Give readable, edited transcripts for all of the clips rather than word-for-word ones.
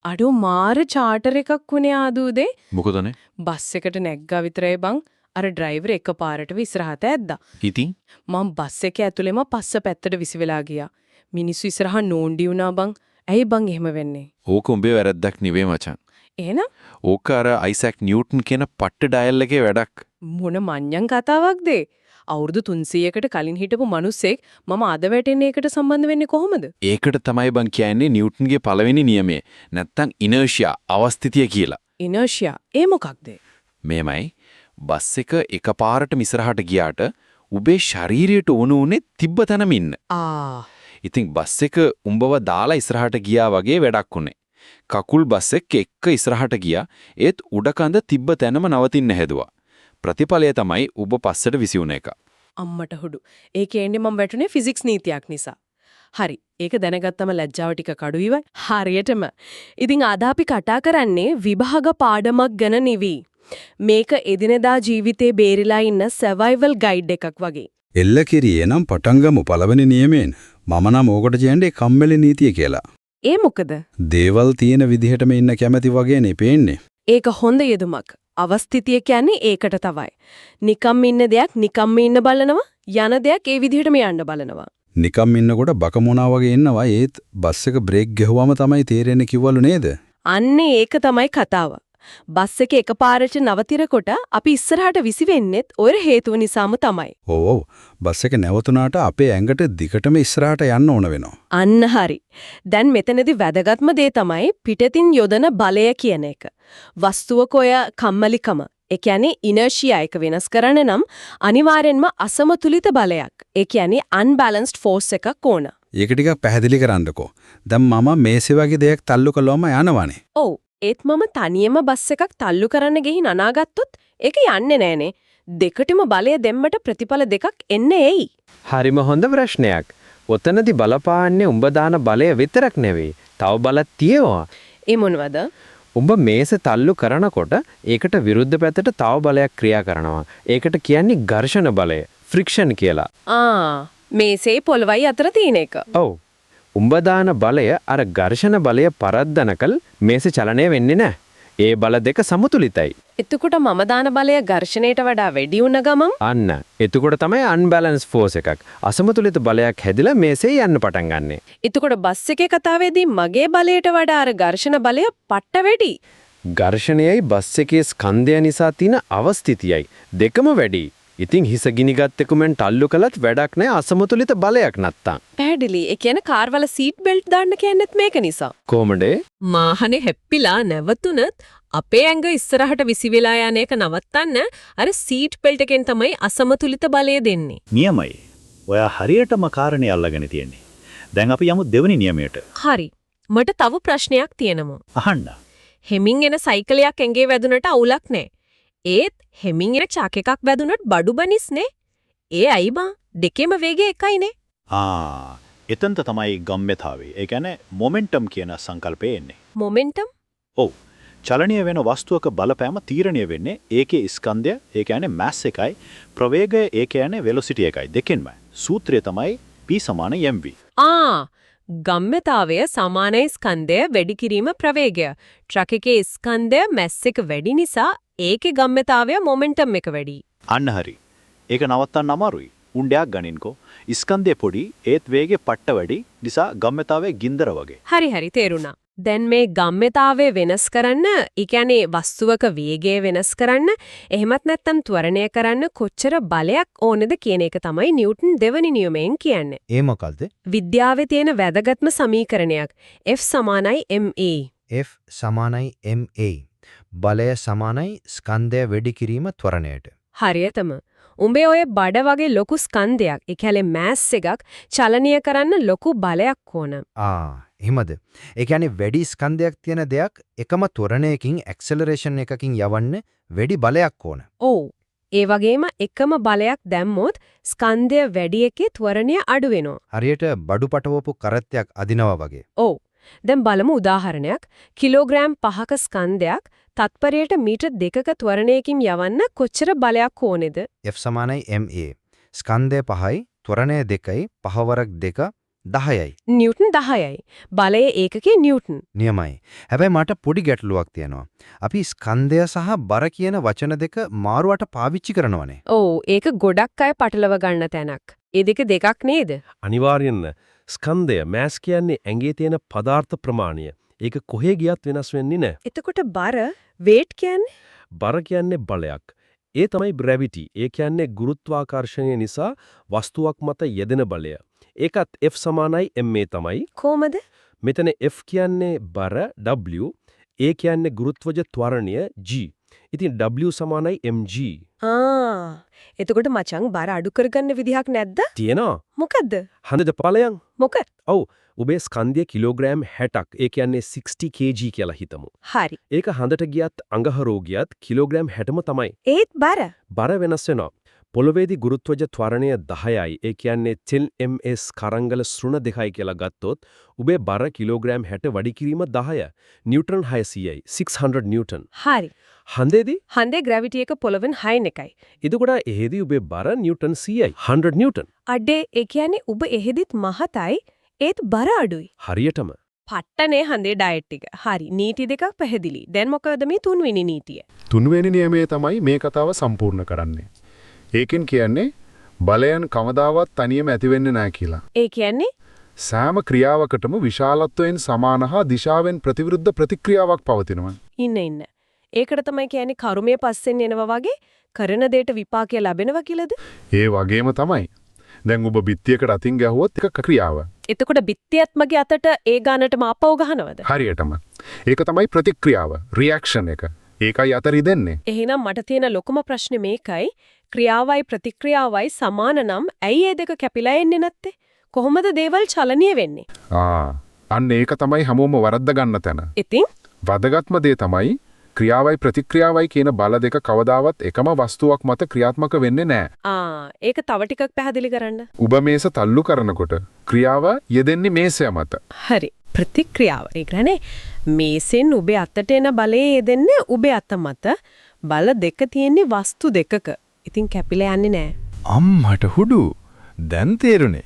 අඩෝ මාර චාටර් එකක් වුණේ ආදූදේ. මොකදනේ? බස් එකට නැග්ගා විතරයි බං. අර ඩ්‍රයිවර් එකපාරටම ඉස්සරහට ඇද්දා. ඉතින් මම බස් එකේ ඇතුළේම පස්ස පැත්තට විසිවෙලා ගියා. මිනිස්සු ඉස්සරහා නෝන්ඩි වුණා බං. ඇයි බං එහෙම වෙන්නේ? ඕක උඹේ වැරද්දක් නෙවෙයි මචං. එහෙනම් ඕක අර අයිසැක් නිව්ටන් කියන පට්ට ඩයල් එකේ වැඩක්. මොන මඤ්ඤං කතාවක්ද? අවුරුදු 300කට කලින් හිටපු මිනිස්සෙක් මම අද වැටෙන්නේ ඒකට සම්බන්ධ වෙන්නේ කොහොමද? ඒකට තමයි බං කියන්නේ නිව්ටන්ගේ පළවෙනි නියමය. නැත්තම් ඉනර්ෂියා අවස්ථිතිය කියලා. ඉනර්ෂියා ඒ මොකක්ද? මේමයි බස් එක එකපාරටම ඉස්සරහට ගියාට උඹේ ශරීරයට උණුනේ තිබ්බ තැනම ඉන්න. ඉතින් බස් එක උඹව දාලා ඉස්සරහට ගියා වගේ වැඩක් උනේ. කකුල් බස් එක්ක ඉස්සරහට ගියා ඒත් උඩකඳ තිබ්බ තැනම නවතින්න හැදුවා. ප්‍රතිඵලය තමයි ඔබ පස්සට විසිවුන එක. අම්මට හුඩු. ඒ කියන්නේ මම වැටුනේ ෆිසික්ස් නීතියක් නිසා. හරි. ඒක දැනගත්තම ලැජ්ජාව ටික කඩුයිවයි. හරියටම. ඉතින් අද අපි කතා කරන්නේ විභාග පාඩමක් ගැන නෙවෙයි. මේක එදිනෙදා ජීවිතේ බේරිලා ඉන්න සර්වයිවල් ගයිඩ් එකක් වගේ. එල්ල කිරියේ නම් පටන් ගමු පළවෙනි නියමයෙන්. මම නම් ඕකට කියන්නේ කම්මැලි නීතිය කියලා. ඒ මොකද? දේවල් තියෙන විදිහටම ඉන්න කැමැති වගේ නේ පේන්නේ. ඒක හොඳ යෙදුමක්. අවස්ථිතිය කියන්නේ ඒකට තමයි. නිකම් ඉන්න දෙයක් නිකම්ම ඉන්න බලනවා, යන දෙයක් ඒ විදිහටම යන්න බලනවා. නිකම් ඉන්නකොට බකමොනා වගේ ඉන්නවා ඒත් බස් එක බ්‍රේක් ගැහුවම තමයි තේරෙන්නේ කිව්වලු නේද? අන්නේ ඒක තමයි කතාව. බස් එක එකපාරට නවතිනකොට අපි ඉස්සරහට විසි වෙන්නෙත් ඔය හේතුව නිසාම තමයි. ඔව් බස් එක නැවතුණාට අපේ ඇඟට දිගටම ඉස්සරහට යන්න ඕන වෙනවා. අන්න හරි. දැන් මෙතනදී වැදගත්ම දේ තමයි පිටතින් යොදන බලය කියන එක. වස්තුවක ඔය කම්මැලිකම, ඒ කියන්නේ ඉනර්ෂියා එක වෙනස් කරන්න නම් අනිවාර්යෙන්ම අසමතුලිත බලයක්. ඒ කියන්නේ unbalanced force එකක් ඕන. ඒක ටිකක් පැහැදිලි කරන්නකෝ. දැන් මම මේසෙ වගේ දෙයක් තල්ලු කළොම යනවනේ. ඔව්. ඒත් මම තනියම බස් එකක් තල්ලු කරන්න ගිහින් අනාගත්තොත් ඒක යන්නේ නෑනේ. දෙකටම බලය දෙන්නට ප්‍රතිඵල දෙකක් එන්නේ එයි. හරිම හොඳ ප්‍රශ්නයක්. ඔතනදී බලපාන්නේ උඹ දාන බලය විතරක් නෙවෙයි. තව බලක් තියෙනවා. ඒ මොනවද? උඹ මේස තල්ලු කරනකොට ඒකට විරුද්ධ පැත්තට තව බලයක් ක්‍රියා කරනවා. ඒකට කියන්නේ ඝර්ෂණ බලය, ෆ්‍රික්ෂන් කියලා. මේසේ පොළවයි අතර තියෙන එක. ඔව්. උඹ දාන බලය අර ඝර්ෂණ බලය පරද්දනකල් මේස චලනය වෙන්නේ නැහැ. ඒ බල දෙක සමතුලිතයි. එතකොට මම දාන බලය ඝර්ෂණයට වඩා වැඩි වුණ ගමන් අන්න. එතකොට තමයි unbalanced force එකක්. අසමතුලිත බලයක් හැදිලා මේසේ යන්න පටන් ගන්නෙ. එතකොට බස් එකේ කතාවේදී මගේ බලයට වඩා අර ඝර්ෂණ බලය පට්ට වැඩි. ඝර්ෂණයයි බස් එකේ ස්කන්ධය නිසා තියෙන අවස්ථිතියයි දෙකම වැඩි. ඉතින් හිස ගිනිගත් එකෙන් තල්ලු කළත් වැඩක් නැහැ අසමතුලිත බලයක් නැත්තම්. පැහැදිලි. ඒ කියන්නේ කාර්වල සීට් බෙල්ට් දාන්න කියන්නේත් මේක නිසා. කොහමද? මාහනේ හැප්පිලා නැවතුනත් අපේ ඇඟ ඉස්සරහට විසි වෙලා යන එක නවත්තන්න අර සීට් බෙල්ට් එකෙන් තමයි අසමතුලිත බලය දෙන්නේ. නියමයි. ඔයා හරියටම කාරණේ අල්ලගෙන තියෙන්නේ. දැන් අපි යමු දෙවෙනි නියමයට. හරි. මට තව ප්‍රශ්නයක් තියෙනවා. අහන්න. හෙමින් එන සයිකලයක් ඇඟේ වැදුනට අවුලක් නැහැ. ඒත් හෙමින් එන චක් එකක් වැදුනට බඩු බනිස්නේ. ඒ අයි බා දෙකේම වේගය එකයිනේ. එතනත තමයි ගම්ම්‍යතාවේ. ඒ කියන්නේ මොමන්ටම් කියන සංකල්පය එන්නේ. මොමන්ටම්? ඔව්. චලනීය වෙන වස්තුවක බලපෑම තීරණය වෙන්නේ ඒකේ ස්කන්ධය, ඒ කියන්නේ mass එකයි, ප්‍රවේගය, ඒ කියන්නේ velocity එකයි දෙකෙන්ම. සූත්‍රය තමයි P = mv. ගම්ම්‍යතාවය සමානයි ස්කන්ධය වැඩි කිරීම ප්‍රවේගය. ට්‍රක් එකේ ස්කන්ධය mass එක වැඩි නිසා ඒකේ ගම්ම්‍යතාවය මොමන්ටම් එක වැඩි. අන්න හරි. ඒක නවත්තන්න අමාරුයි. උණ්ඩයක් ගනින්කෝ. ස්කන්ධය පොඩි ඒත් වේගය පට්ට වැඩි නිසා ගම්ම්‍යතාවය ගින්දර වගේ. හරි තේරුණා. දැන් මේ ගම්ම්‍යතාවය වෙනස් කරන්න, ඒ කියන්නේ වස්තුවක වේගය වෙනස් කරන්න, එහෙමත් නැත්නම් ත්වරණය කරන්න කොච්චර බලයක් ඕනද කියන එක තමයි නිව්ටන් දෙවනි නියමයෙන් කියන්නේ. ඒ මොකල්ද? විද්‍යාවේ තියෙන වැදගත්ම සමීකරණයක් F = ma. F = ma. බලය සමානයි ස්කන්ධය වැඩි කිරීම ත්වරණයට. හරියටම. උඹේ ඔය බඩ වගේ ලොකු ස්කන්ධයක්, ඒ කියන්නේ මෑස් එකක් චලනීය කරන්න ලොකු බලයක් ඕන. එහෙමද? ඒ කියන්නේ වැඩි ස්කන්ධයක් තියෙන දෙයක් එකම ත්වරණයකින් ඇක්සලරේෂන් එකකින් යවන්න වැඩි බලයක් ඕන. ඔව්. ඒ වගේම එකම බලයක් දැම්මොත් ස්කන්ධය වැඩි එකේ ත්වරණය අඩු වෙනවා. හරියට බඩු පටවපු කරත්තයක් අදිනවා වගේ. ඔව්. දැන් බලමු උදාහරණයක්. කිලෝග්‍රෑම් 5ක ස්කන්ධයක් තත්පරයට මීටර් 2ක ත්වරණයකින් යවන්න කොච්චර බලයක් ඕනේද? F = ma. ස්කන්ධය 5යි ත්වරණය 2යි 5 වරක් 2 10යි. නිව්ටන් 10යි. බලය ඒකකයේ නිව්ටන්. නියමයි. හැබැයි මට පොඩි ගැටලුවක් තියෙනවා. අපි ස්කන්ධය සහ බර කියන වචන දෙක මාරුවට පාවිච්චි කරනවනේ. ඔව් ඒක ගොඩක් අය පටලව ගන්න තැනක්. ඒ දෙකක් නේද? අනිවාර්යෙන්ම ස්කන්ධය මෑස් කියන්නේ ඇඟේ තියෙන පදාර්ථ ප්‍රමාණය. ඒක කොහේ ගියත් වෙනස් වෙන්නේ නැහැ. එතකොට බර weight කියන්නේ බර කියන්නේ බලයක්. ඒ තමයි gravity. ඒ කියන්නේ ගුරුත්වාකර්ෂණය නිසා වස්තුවක් මත යෙදෙන බලය. ඒකත් F සමානයි ma තමයි. කොහමද? මෙතන F කියන්නේ බර W, A කියන්නේ ගුරුත්වජ ත්වරණය G. ඉතින් W සමානයි mg. එතකොට මචං බර අඩු කරගන්න විදිහක් නැද්ද? තියෙනවා. මොකද්ද? හඳද බලයන්. මොකද? ඔව්. ඔබේ ස්කන්ධය කිලෝග්‍රෑම් 60ක්. ඒ කියන්නේ 60 kg කියලා හිතමු. හරි. ඒක හඳට ගියත් අඟහරෝ ගියත් කිලෝග්‍රෑම් 60ම තමයි. ඒත් බර බර වෙනස් වෙනවා. පොළොවේදී ගුරුත්වජ ත්වරණය 10යි. ඒ කියන්නේ 10 ms කරංගල ශ්‍රුණ දෙකයි කියලා ගත්තොත් ඔබේ බර කිලෝග්‍රෑම් 60 වැඩි කිරීම 10. නිව්ටන් 600යි. 600 නිව්ටන්. හරි. හඳේදී හන්දේ ග්‍රැවිටි එක පොළවෙන් 6 එකයි. එතකොට එහෙදී ඔබේ බර නිව්ටන් 100යි. 100 නිව්ටන්. අඩේ ඒ කියන්නේ ඔබ එහෙදිත් මහතයි ඒත් බර අඩුයි. හරියටම. පට්ටනේ හන්දේ ඩයට් එක. හරි. නීති දෙකක් පැහැදිලි. දැන් මොකද මේ තුන්වෙනි නීතිය? තුන්වෙනි නියමය තමයි මේ කතාව සම්පූර්ණ කරන්නේ. ඒකෙන් කියන්නේ බලයන් කවදාවත් තනියම ඇති වෙන්නේ නැහැ කියලා. ඒ කියන්නේ සෑම ක්‍රියාවකටම විශාලත්වයෙන් සමාන හා දිශාවෙන් ප්‍රතිවිරුද්ධ ප්‍රතික්‍රියාවක් පවතිනවා. ඉන්න. ඒකට තමයි කියන්නේ කර්මයේ පස්සෙන් එනවා වගේ කරන දෙයට විපාකය ලැබෙනවා කියලාද? ඒ වගේම තමයි. දැන් ඔබ බිත්තියකට අතින් ගැහුවොත් එක ක්‍රියාව. එතකොට බිත්තියත් මගේ අතට ඒ ගානටම ආපහු ගහනවද? හරියටම. ඒක තමයි ප්‍රතික්‍රියාව, රියැක්ෂන් එක. ඒකයි අතරි දෙන්නේ. එහෙනම් මට තියෙන ලොකුම ප්‍රශ්නේ මේකයි. ක්‍රියාවයි ප්‍රතික්‍රියාවයි සමාන නම් ඇයි ඒ දෙක කැපිලා එන්නේ නැත්තේ? කොහොමද දේවල් චලනීය වෙන්නේ? අන්න ඒක තමයි හැමෝම වරද්ද ගන්න තැන. ඉතින් වැදගත්ම දේ තමයි ක්‍රියාවයි ප්‍රතික්‍රියාවයි කියන බල දෙක කවදාවත් එකම වස්තුවක් මත ක්‍රියාත්මක වෙන්නේ නැහැ. ඒක තව ටිකක් පැහැදිලි කරන්න. ඔබ මේස තල්ලු කරනකොට ක්‍රියාව යෙදෙන්නේ මේසය මත. හරි. ප්‍රතික්‍රියාව. ඒ කියන්නේ මේසෙන් ඔබේ අතට එන බලය යෙදෙන්නේ ඔබේ අත මත. බල දෙක තියෙන්නේ වස්තු දෙකක. ඉතින් කැපිලා යන්නේ නැහැ. අම්මට හුඩු. දැන් තේරුණේ.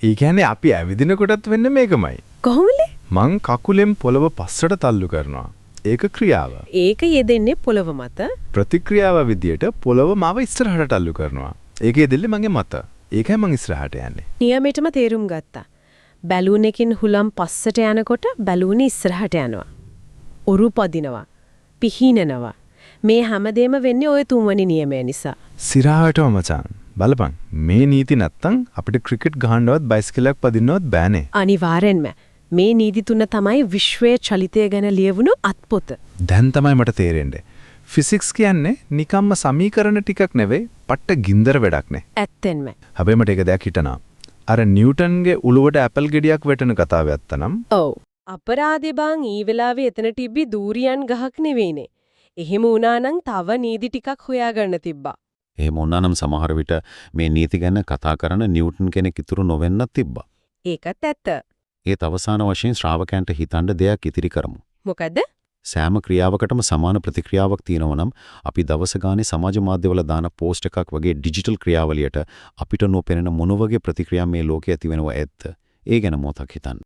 ඒ කියන්නේ අපි ඇවිදිනකොටත් වෙන්නේ මේකමයි. කොහොමද? මං කකුලෙන් පොළව පස්සට තල්ලු කරනවා. ඒක ක්‍රියාව. ඒක යෙදෙන්නේ පොළව මත. ප්‍රතික්‍රියාව විදියට පොළව මාව ඉස්සරහට තල්ලු කරනවා. ඒක යෙදෙන්නේ මගේ මත. ඒකයි මං ඉස්සරහට යන්නේ. නියමෙටම තේරුම් ගත්තා. බැලූන් එකකින් හුලම් පස්සට යනකොට බැලූනේ ඉස්සරහට යනවා. ඔරු පදිනවා. පිහිනනවා. මේ හැමදේම වෙන්නේ ওই තුන්වෙනි නියමය නිසා. සිරාවටම මචං. බලපන්. මේ නීති නැත්තම් අපිට ක්‍රිකට් ගහන්නවත් බයිසිකලයක් පදින්නවත් බෑනේ. අනිවාර්යෙන්ම. මේ නීති තුන තමයි විශ්වයේ චලිතය ගැන ලියවුණු අත්පොත. දැන් තමයි මට තේරෙන්නේ. ෆිසික්ස් කියන්නේ නිකම්ම සමීකරණ ටිකක් නෙවෙයි, පට්ට ගින්දර වැඩක් නේ. ඇත්තෙන්ම. හැබැයි මට ඒක දැක් හිටනවා. අර නිව්ටන්ගේ උළුවට ඇපල් ගෙඩියක් වැටෙන කතාව ඇත්තනම්. ඔව්. අපරාධේ බං ඊ වෙලාවේ එතන තිබ්බි දූරියන් ගහක් නෙවෙයිනේ. එහෙම වුණා නම් තව නීති ටිකක් හොයාගන්න තිබ්බා. එහෙම වුණා නම් සමහර විට මේ නීති ගැන කතා කරන නිව්ටන් කෙනෙක් ඉතුරු නොවෙන්නත් තිබ්බා. ඒකත් ඇත්ත. ඒත් අවසාන වශයෙන් ශ්‍රාවකයන්ට හිතන්න දෙයක් ඉතිරි කරමු. මොකද? සෑම ක්‍රියාවකටම සමාන ප්‍රතික්‍රියාවක් තියෙනවා නම් අපි දවස ගානේ සමාජ මාධ්‍යවල දාන පෝස්ට් එකක් වගේ ඩිජිටල් ක්‍රියාවලියට අපිට නොපෙනෙන මොන වගේ ප්‍රතික්‍රියා මේ ලෝකයේ ඇති වෙනව ඇත්ත? ඒ ගැන මොකක් හිතන්න.